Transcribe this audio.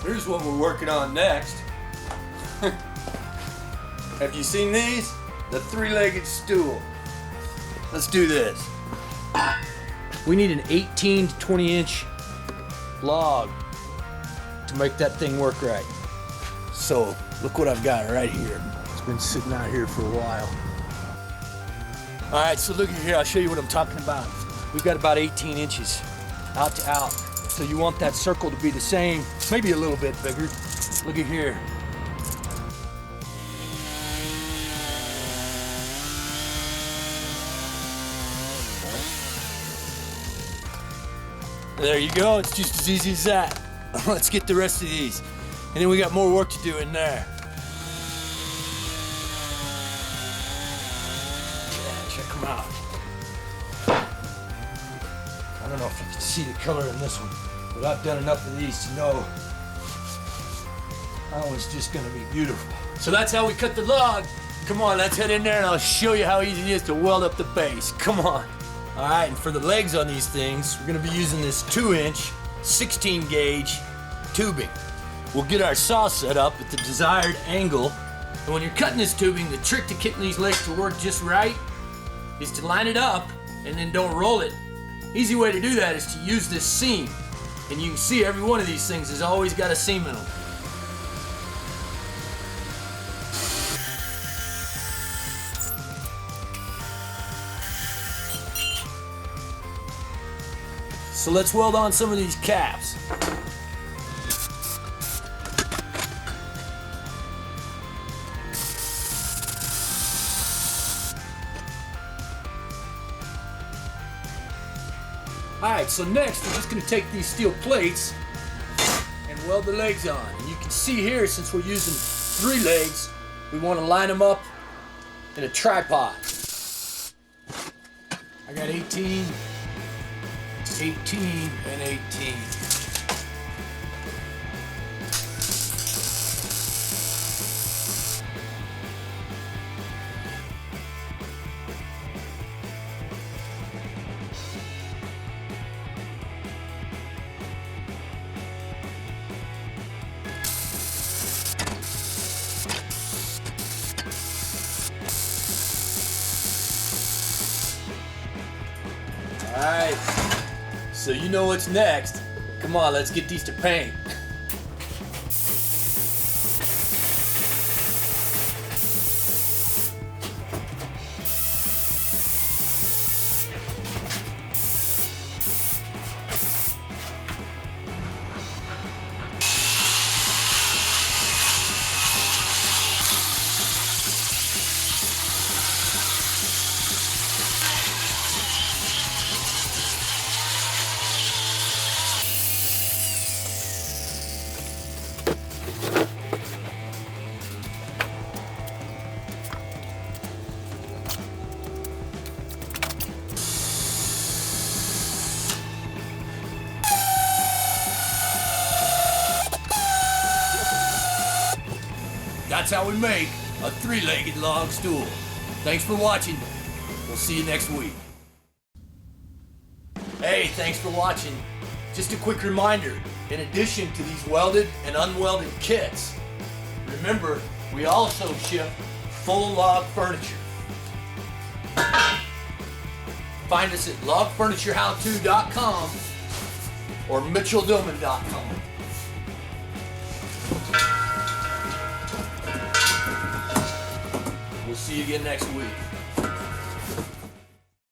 Here's what we're working on next. Have you seen these? The three-legged stool. Let's do this. We need an 18 to 20 inch log to make that thing work right. So look what I've got right here. It's been sitting out here for a while. All right, so look here, I'll show you what I'm talking about. We've got about 18 inches out to out. So you want that circle to be the same, maybe a little bit bigger. Look at here. There you go, it's just as easy as that. Let's get the rest of these. And then we got more work to do in there. Yeah, check them out. I don't know if you can see the color in this one, but I've done enough of these to know that one's just gonna be beautiful. So that's how we cut the log. Come on, let's head in there and I'll show you how easy it is to weld up the base. Come on. All right, and for the legs on these things, we're gonna be using this 2-inch, 16 gauge tubing. We'll get our saw set up at the desired angle. And when you're cutting this tubing, the trick to getting these legs to work just right is to line it up and then don't roll it. Easy way to do that is to use this seam. And you can see every one of these things has always got a seam in them. So let's weld on some of these caps. Alright, so next we're just going to take these steel plates and weld the legs on. And you can see here, since we're using 3 legs, we want to line them up in a tripod. I got 18, 18, and 18. Alright, so you know what's next. Come on, let's get these to paint. That's how we make a 3-legged log stool. Thanks for watching. We'll see you next week. Hey, thanks for watching. Just a quick reminder, in addition to these welded and unwelded kits, remember, we also ship full log furniture. Find us at logfurnitureHowTo.com or MitchellDillman.com. We'll see you again next week.